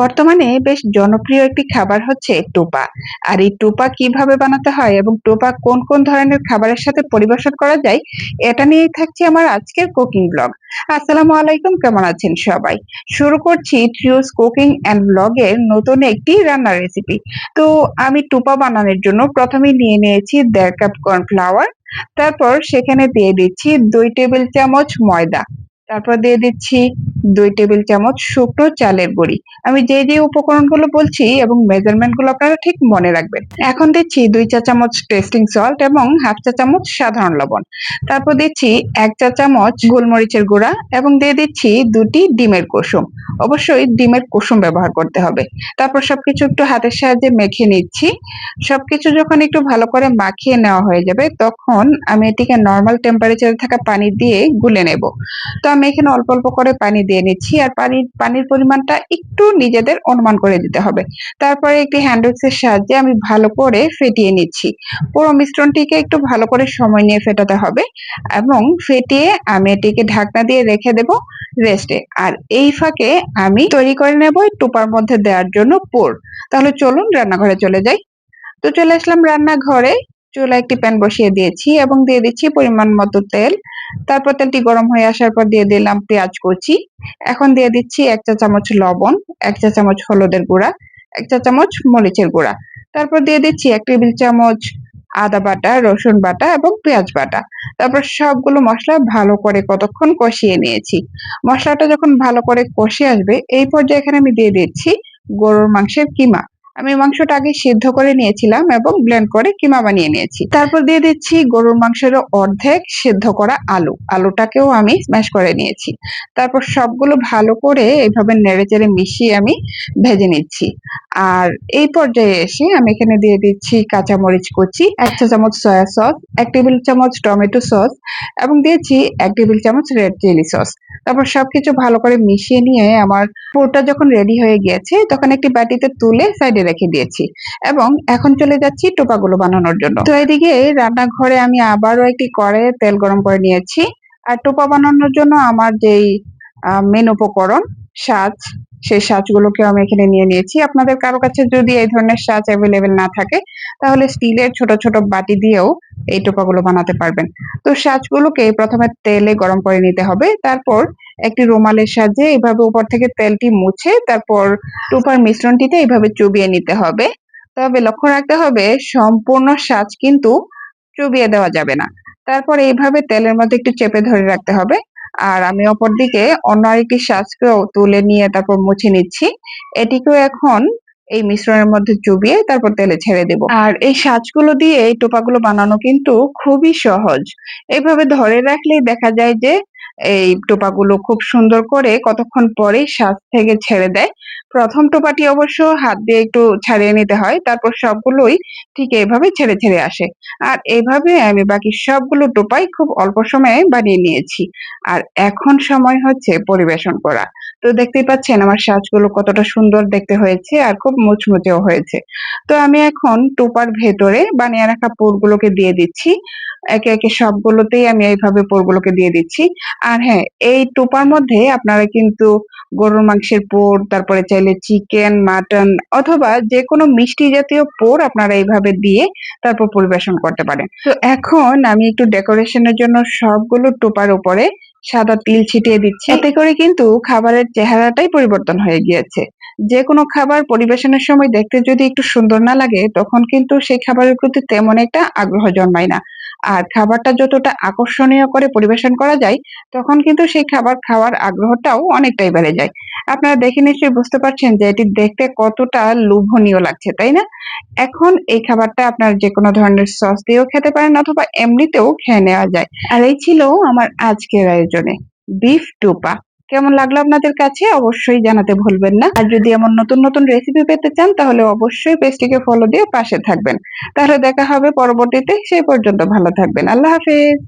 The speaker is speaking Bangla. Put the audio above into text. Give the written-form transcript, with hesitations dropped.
বর্তমানে বেশ জনপ্রিয় একটি খাবার হচ্ছে টোপা। আর এই টোপা কিভাবে বানাতে হয় এবং টোপা কোন কোন ধরনের খাবারের সাথে পরিবেশন করা যায়, এটা নিয়েই থাকছে আমার আজকের কুকিং ব্লগ। আসসালামু আলাইকুম, কেমন আছেন সবাই? শুরু করছি ট্রিওস কুকিং অ্যান্ড ব্লগের নতুন একটি রান্নার রেসিপি। তো আমি টোপা বানানোর জন্য প্রথমেই নিয়ে নিয়েছি 1.5 কাপ কর্নফ্লাওয়ার। তারপর সেখানে দিয়ে দিচ্ছি 2 টেবিল চামচ ময়দা। তারপর দিয়ে দিচ্ছি 2 টেবিল চামচ শুকনো চালের গুঁড়ি। আমি যে উপকরণগুলো বলছি এবং মেজারমেন্ট গুলো আপনারা ঠিক মনে রাখবেন। এখন দিচ্ছি 2 চা চামচ টেস্টিং সল্ট এবং হাফ চা চামচ সাধারণ লবণ। তারপর দিচ্ছি 1 চা চামচ গোলমরিচের গুঁড়া এবং দিয়ে দিচ্ছি 2টি ডিমের কুসুম। অবশ্যই ডিমের কুসুম ব্যবহার করতে হবে। তারপর সবকিছু একটু হাতের সাহায্যে মেখে নিচ্ছি। সবকিছু যখন একটু ভালো করে মাখিয়ে নেওয়া হয়ে যাবে, তখন আমি এটিকে নরমাল টেম্পারেচারে থাকা পানি দিয়ে গুলে নেব। তো আমি এখানে অল্প অল্প করে পানি দিয়ে নিচ্ছি, আর পানির পরিমাণটা একটু নিজেদের অনুমান করে দিতে হবে। তারপরে একটি হ্যান্ড উইক্সের সাহায্যে আমি ভালো করে ফেটিয়ে নিচ্ছি। পুরো মিশ্রণটিকে একটু ভালো করে সময় নিয়ে ফেটাতে হবে এবং ফেটিয়ে আমি এটিকে ঢাকনা দিয়ে রেখে দেব রেস্টে। আর এই ফাঁকে আমি তৈরি করে নেব এই টোপার মধ্যে দেওয়ার জন্য পুর। তাহলে চলুন রান্নাঘরে চলে যাই। তো চলে আসলাম রান্নাঘরে। চুলায় একটি প্যান বসিয়ে দিয়েছি এবং দিয়ে দিচ্ছি পরিমাণ মতো তেল। তারপর তেলটি গরম হয়ে আসার পর দিয়ে দিলাম পেঁয়াজ কুচি। এখন দিয়ে দিচ্ছি 1 চা চামচ লবণ, 1 চা চামচ হলুদের গুঁড়া, 1 চা চামচ মরিচের গুঁড়া। তারপর দিয়ে দিচ্ছি 1 টেবিল চামচ আদা বাটা, রসুন বাটা এবং পেঁয়াজ বাটা। তারপর সবগুলো মশলা ভালো করে কতক্ষণ কষিয়ে নিয়েছি। মশলাটা যখন ভালো করে কষে আসবে, এই পর্যায়ে এখানে আমি দিয়ে দিচ্ছি গরুর মাংসের কিমা। আমি মাংসটা আগে সিদ্ধ করে নিয়েছিলাম এবং ব্লেন্ড করে কিমা বানিয়ে নিয়েছি। তারপর দিয়ে দিচ্ছি গরুর মাংসের অর্ধেক সিদ্ধ করা আলুটাকেও আমি স্ম্যাশ করে নিয়েছি। তারপর সবগুলো ভালো করে এইভাবে নেড়েচেড়ে মিশিয়ে আমি ভেজে নিচ্ছি। আর এই পর্যায়ে এসে আমি এখানে দিয়ে দিচ্ছি কাঁচামরিচ কুচি, 1 চা চামচ সয়া সস, 1 টেবিল চামচ টমেটো সস এবং দিয়েছি 1 টেবিল চামচ রেড চিলি সস। তারপর সবকিছু ভালো করে মিশিয়ে নিয়ে আমার পুরটা যখন রেডি হয়ে গিয়েছে, তখন একটি বাটিতে তুলে সাইডে রেখে দিয়েছি এবং এখন চলে যাচ্ছি টোপাগুলো বানানোর জন্য। তো এদিকে রান্নাঘরে আমি আবারও একটি কড়াইয়ে তেল গরম করে নিয়েছি। আর টোপা বানানোর জন্য আমার যেই মেন উপকরণ সাজ, সেই সাজগুলোকে আমি এখানে নিয়ে নিয়েছি। আপনাদের কারো কাছে যদি এই ধরনের সাজ অ্যাভেলেবেল না থাকে, তাহলে স্টিলের ছোট ছোট বাটি দিয়েও এই টোপাগুলো বানাতে পারবেন। তো সাজগুলোকে প্রথমে তেলে গরম করে নিতে হবে। তারপর একটি রুমালের সাহায্যে এভাবে উপর থেকে তেলটি মুছে তারপর টোপার মিশ্রণটিতে এইভাবে চুবিয়ে নিতে হবে। তবে লক্ষ্য রাখতে হবে সম্পূর্ণ সাজ কিন্তু চুবিয়ে দেওয়া যাবে না। তারপর এইভাবে তেলের মধ্যে একটু চেপে ধরে রাখতে হবে। আর আমি অপরদিকে অন্য আরেকটি সাজকেও তুলে নিয়ে তারপর মুছে নিচ্ছি। এটিকেও এখন এই মিশ্রণের মধ্যে চুবিয়ে তারপর তেলে ছেড়ে দেব। আর এই সাজগুলো দিয়ে এই টোপাগুলো বানানো কিন্তু খুবই সহজ। এইভাবে ধরে রাখলেই দেখা যায় যে এই টোপাগুলো খুব সুন্দর করে কতক্ষণ পরেই সাজ থেকে ছেড়ে দেয়। প্রথম টোপাটি অবশ্য হাত দিয়ে একটু ছাড়িয়ে নিতে হয়, তারপর সবগুলোই ঠিক এইভাবে ছেড়ে ছেড়ে আসে। আর এইভাবে আমি বাকি সবগুলো টোপাই খুব অল্প সময়ে বানিয়ে নিয়েছি। আর এখন সময় হচ্ছে পরিবেশন করা। তো দেখতেই পাচ্ছেন আমার সাজগুলো কতটা সুন্দর দেখতে হয়েছে আর খুব মুচমুচেও হয়েছে। তো আমি এখন টোপার ভেতরে বানিয়ে রাখা পুরগুলোকে দিয়ে দিচ্ছি। একে একে সবগুলোতেই আমি এইভাবে পুরগুলোকে দিয়ে দিচ্ছি। আর হ্যাঁ, এই টোপার মধ্যে আপনারা কিন্তু গরুর মাংসের পুর, তারপরে চাইলে চিকেন, মাটন অথবা যেকোনো মিষ্টি জাতীয় পুর আপনারা এইভাবে দিয়ে তারপর পরিবেশন করতে পারেন। তো এখন আমি একটু ডেকোরেশনের জন্য সবগুলো টোপার উপরে সাদা তিল ছিটিয়ে দিচ্ছি। এতে করে কিন্তু খাবারের চেহারাটাই পরিবর্তন হয়ে গিয়েছে। যে কোনো খাবার পরিবেশনের সময় দেখতে যদি একটু সুন্দর না লাগে, তখন কিন্তু সেই খাবারের প্রতি তেমন একটা আগ্রহ জন্মায় না। আর খাবারটা যতটা আকর্ষণীয় করে পরিবেশন করা যায়, তখন কিন্তু সেই খাবার খাওয়ার আগ্রহটাও অনেকটাই বেড়ে যায়। আপনারা দেখে নিশ্চয়ই বুঝতে পারছেন যে এটি দেখতে কতটা লোভনীয় লাগছে, তাই না? এখন এই খাবারটা আপনার যেকোনো ধরনের সস দিয়েও খেতে পারেন অথবা এমনিতেও খেয়ে নেওয়া যায়। আর এই ছিল আমার আজকের আয়োজনে বিফ টোপা। কেমন লাগলো আপনাদের কাছে অবশ্যই জানাতে ভুলবেন না। আর যদি এমন নতুন নতুন রেসিপি পেতে চান, তাহলে অবশ্যই পেজটিকে ফলো দিয়ে পাশে থাকবেন। তাহলে দেখা হবে পরবর্তীতে। সেই পর্যন্ত ভালো থাকবেন। আল্লাহ হাফেজ।